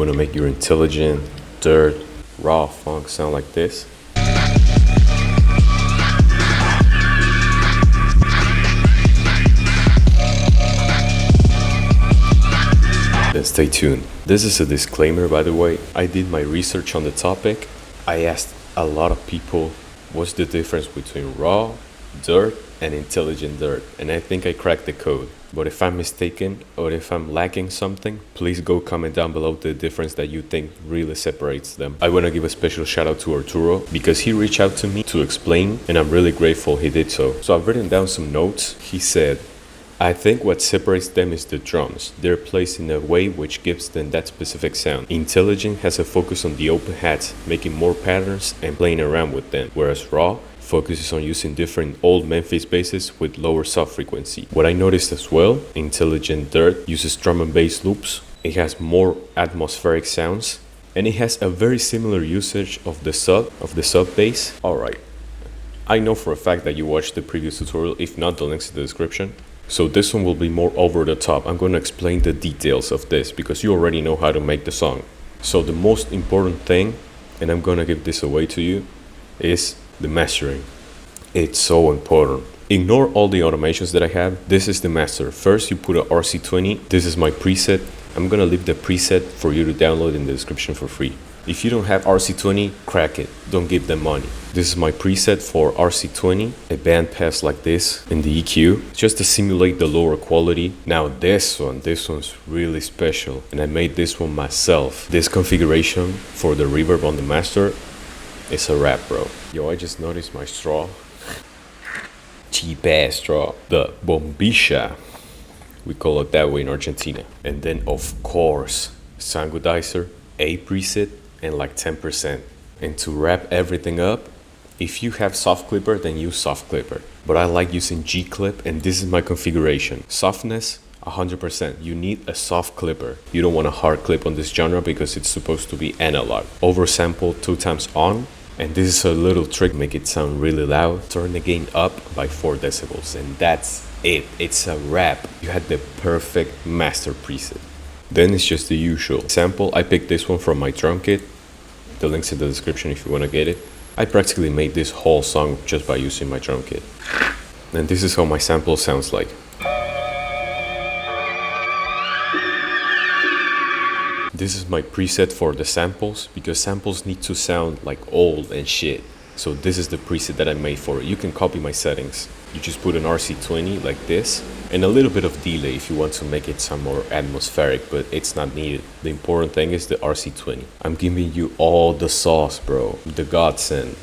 Want to make your intelligent, dirt, raw funk sound like this? Then stay tuned. This is a disclaimer, by the way. I did my research on the topic. I asked a lot of people what's the difference between raw, dirt, and intelligent dirt, and I think I cracked the code. But if I'm mistaken or if I'm lacking something, please go comment down below the difference that you think really separates them. I want to give a special shout out to Arturo because he reached out to me to explain, and I'm really grateful he did so. So I've written down some notes. He said, I think what separates them is the drums. They're placed in a way which gives them that specific sound. Intelligent has a focus on the open hats, making more patterns and playing around with them, whereas raw focuses on using different old Memphis basses with lower soft frequency. What I noticed as well, intelligent dirt uses drum and bass loops. It has more atmospheric sounds, and it has a very similar usage of the sub bass. Alright, I know for a fact that you watched the previous tutorial. If not, the link's in the description. So this one will be more over the top. I'm going to explain the details of this because you already know how to make the song. So the most important thing, and I'm going to give this away to you, is the mastering. It's so important. Ignore all the automations that I have. This is the master. First, you put a RC20. This is my preset. I'm going to leave the preset for you to download in the description for free. If you don't have RC20, crack it. Don't give them money. This is my preset for RC20, a bandpass like this in the EQ, just to simulate the lower quality. Now this one's really special, and I made this one myself. This configuration for the reverb on the master is a wrap, bro. Yo, I just noticed my straw. Cheap ass straw. The bombilla. We call it that way in Argentina. And then of course, sangudizer, a preset, and like 10%. And to wrap everything up, if you have soft clipper, then use soft clipper. But I like using G clip, and this is my configuration. Softness, 100%. You need a soft clipper. You don't want a hard clip on this genre because it's supposed to be analog. Oversample 2 times on. And this is a little trick, make it sound really loud. Turn the gain up by 4 decibels, and that's it. It's a wrap. You had the perfect master preset. Then it's just the usual sample. I picked this one from my drum kit. The link's in the description if you want to get it. I practically made this whole song just by using my drum kit. And this is how my sample sounds like. This is my preset for the samples because samples need to sound like old and shit. So this is the preset that I made for it. You can copy my settings. You just put an RC20 like this and a little bit of delay if you want to make it sound more atmospheric, but it's not needed. The important thing is the RC20. I'm giving you all the sauce, bro. The godsend.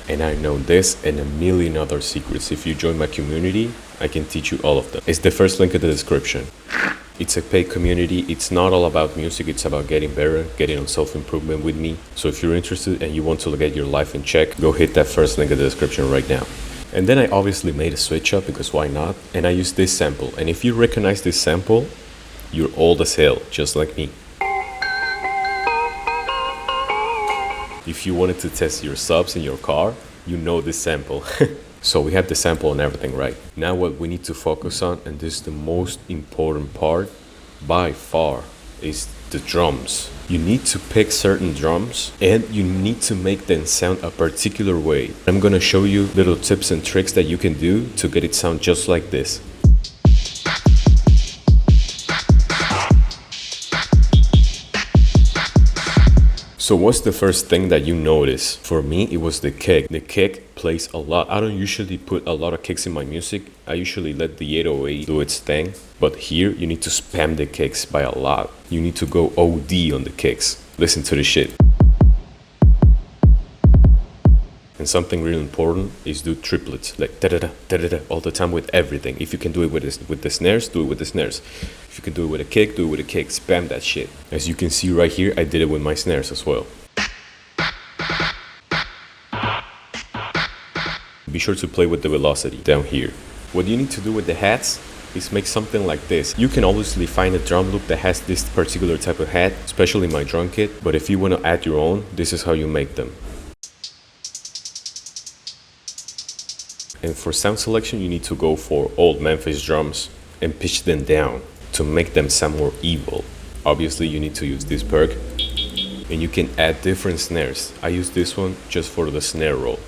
And I know this and a million other secrets. If you join my community, I can teach you all of them. It's the first link in the description. It's a paid community. It's not all about music. It's about getting better, getting on self-improvement with me. So if you're interested and you want to get your life in check, go hit that first link in the description right now. And then I obviously made a switch up because why not? And I used this sample. And if you recognize this sample, you're old as hell, just like me. If you wanted to test your subs in your car, you know this sample. So we have the sample and everything, right? Now what we need to focus on, and this is the most important part by far, is the drums. You need to pick certain drums and you need to make them sound a particular way. I'm gonna show you little tips and tricks that you can do to get it sound just like this. So what's the first thing that you notice? For me, it was the kick. The kick plays a lot. I don't usually put a lot of kicks in my music. I usually let the 808 do its thing. But here, you need to spam the kicks by a lot. You need to go OD on the kicks. Listen to the shit. And something really important is do triplets, like da-da-da, da-da-da, all the time with everything. If you can do it with the snares, do it with the snares. If you can do it with a kick, do it with a kick. Spam that shit. As you can see right here, I did it with my snares as well. Be sure to play with the velocity down here. What you need to do with the hats is make something like this. You can obviously find a drum loop that has this particular type of hat, especially my drum kit. But if you want to add your own, this is how you make them. And for sound selection, you need to go for old Memphis drums and pitch them down to make them sound more evil. obviously you need to use this perk. And you can add different snares. I use this one just for the snare roll.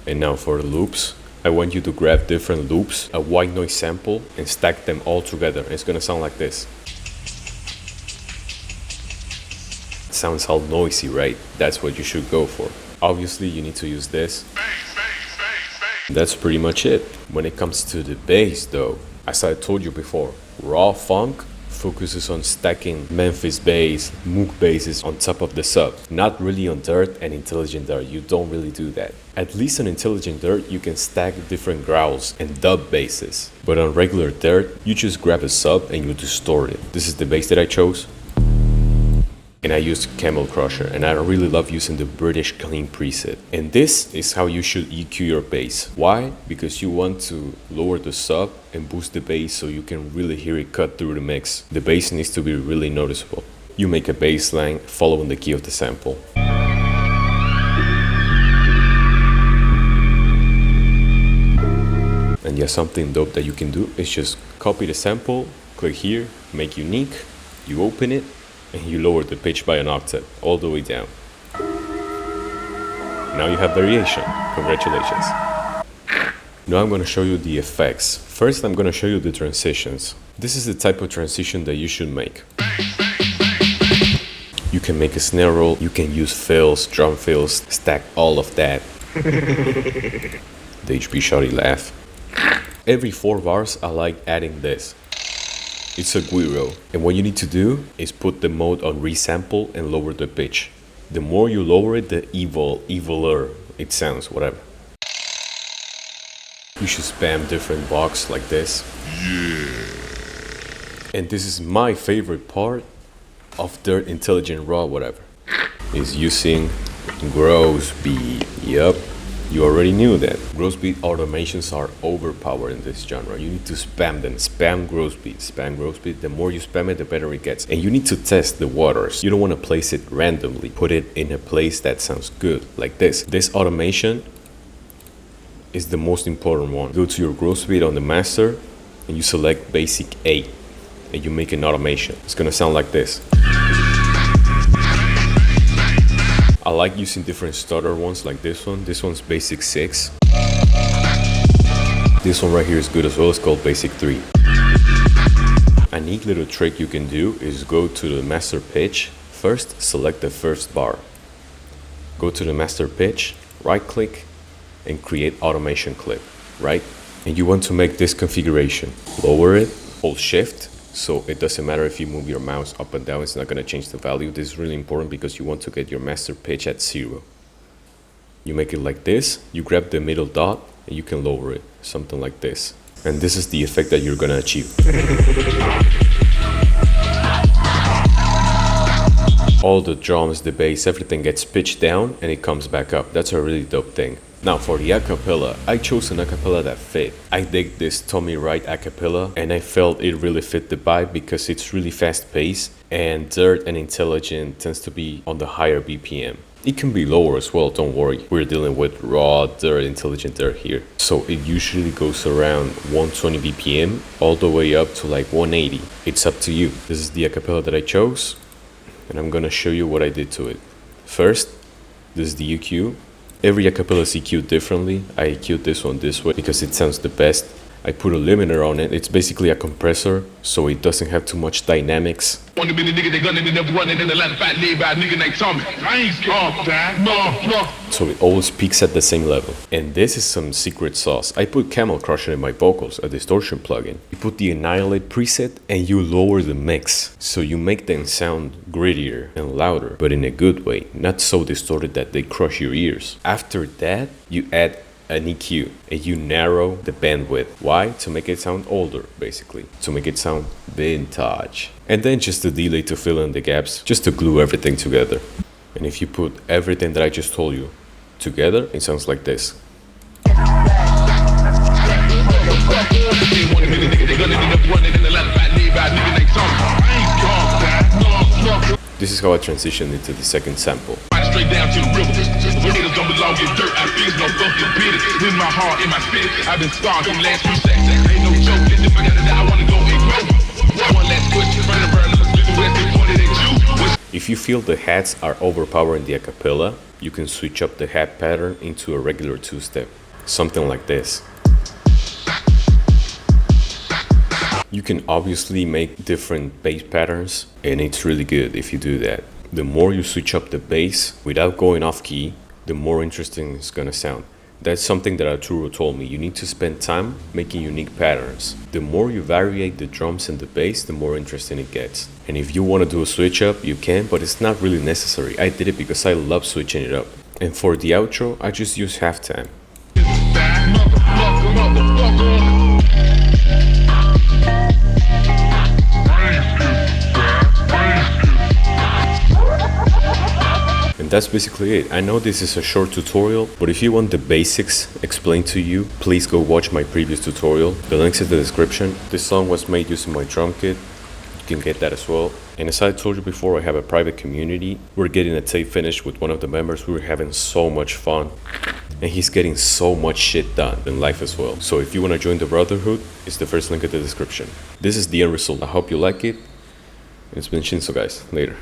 And now for the loops, I want you to grab different loops, a white noise sample, and stack them all together. It's gonna sound like this. It sounds all noisy, right? That's what you should go for. Obviously, you need to use this. That's pretty much it. When it comes to the bass though, as I told you before, raw funk focuses on stacking Memphis bass, Moog basses on top of the sub. Not really on dirt and intelligent dirt, you don't really do that. At least on intelligent dirt, you can stack different growls and dub basses. But on regular dirt, you just grab a sub and you distort it. This is the bass that I chose. And I used Camel Crusher, and I really love using the British Clean preset. And this is how you should EQ your bass. Why? Because you want to lower the sub and boost the bass so you can really hear it cut through the mix. The bass needs to be really noticeable. You make a bass line following the key of the sample. And yeah, something dope that you can do is just copy the sample, click here, make unique, you open it, and you lower the pitch by an octave, all the way down. Now you have variation. Congratulations. Now I'm going to show you the effects. First, I'm going to show you the transitions. This is the type of transition that you should make. You can make a snare roll, you can use fills, drum fills, stack all of that. The HB Shotty laugh. Every 4 bars, I like adding this. It's a guiro, and what you need to do is put the mode on resample and lower the pitch. The more you lower it, the eviler it sounds, whatever. You should spam different box like this. Yeah. And this is my favorite part of Dirt Intelligent Raw, whatever. Is using gross beat. Yup. You already knew that. Gross beat automations are overpowered in this genre. You need to spam them. Spam gross beat. Spam gross beat. The more you spam it, the better it gets. And you need to test the waters. You don't want to place it randomly. Put it in a place that sounds good, like this. This automation is the most important one. Go to your gross beat on the master and you select basic 8 and you make an automation. It's gonna sound like this. I like using different stutter ones like this one. This one's basic 6. This one right here is good as well. It's called basic 3. A neat little trick you can do is go to the master pitch. First, select the first bar. Go to the master pitch, right click, and create automation clip, right? And you want to make this configuration. Lower it, hold shift. So it doesn't matter if you move your mouse up and down, it's not going to change the value. This is really important because you want to get your master pitch at 0. You make it like this, you grab the middle dot and you can lower it, something like this. And this is the effect that you're going to achieve. All the drums, the bass, everything gets pitched down and it comes back up. That's a really dope thing. Now for the acapella, I chose an acapella that fit. I dig this Tommy Wright acapella and I felt it really fit the vibe because it's really fast paced and Dirt and Intelligent tends to be on the higher BPM. It can be lower as well, don't worry. We're dealing with raw Dirt, Intelligent Dirt here. So it usually goes around 120 BPM all the way up to like 180. It's up to you. This is the acapella that I chose and I'm gonna show you what I did to it. First, this is the EQ. Every acapella is EQ'd differently. I EQ'd this one this way because it sounds the best. I put a limiter on it. It's basically a compressor, so it doesn't have too much dynamics. So it always peaks at the same level. And this is some secret sauce. I put Camel Crusher in my vocals, a distortion plugin. You put the Annihilate preset and you lower the mix. So you make them sound grittier and louder, but in a good way, not so distorted that they crush your ears. After that, you add an EQ and you narrow the bandwidth. Why? To make it sound older, basically. To make it sound vintage. And then just a delay to fill in the gaps, just to glue everything together. And if you put everything that I just told you together, it sounds like this. This is how I transitioned into the second sample. Straight down to the river. Haters don't belong in dirt. I feel no fucking pity. In my heart, in my spirit, I've been scarred from last few seconds. Ain't no joke. If I gotta die, I wanna go and grow. One last question, burn the burn, If you feel the hats are overpowering the acapella, you can switch up the hat pattern into a regular two-step, something like this. You can obviously make different bass patterns, and it's really good if you do that. The more you switch up the bass without going off key, the more interesting it's gonna sound. That's something that Arturo told me. You need to spend time making unique patterns. The more you variate the drums and the bass, the more interesting it gets. And if you want to do a switch up, you can, but it's not really necessary. I did it because I love switching it up. And for the outro, I just use halftime. That's basically it. I know this is a short tutorial, but if you want the basics explained to you, please go watch my previous tutorial. The link's in the description. This song was made using my drum kit. You can get that as well. And as I told you before, I have a private community. We're getting a tape finished with one of the members. We were having so much fun. And he's getting so much shit done in life as well. So if you want to join the brotherhood, it's the first link in the description. This is the end result. I hope you like it. It's been Shinzo, guys. Later.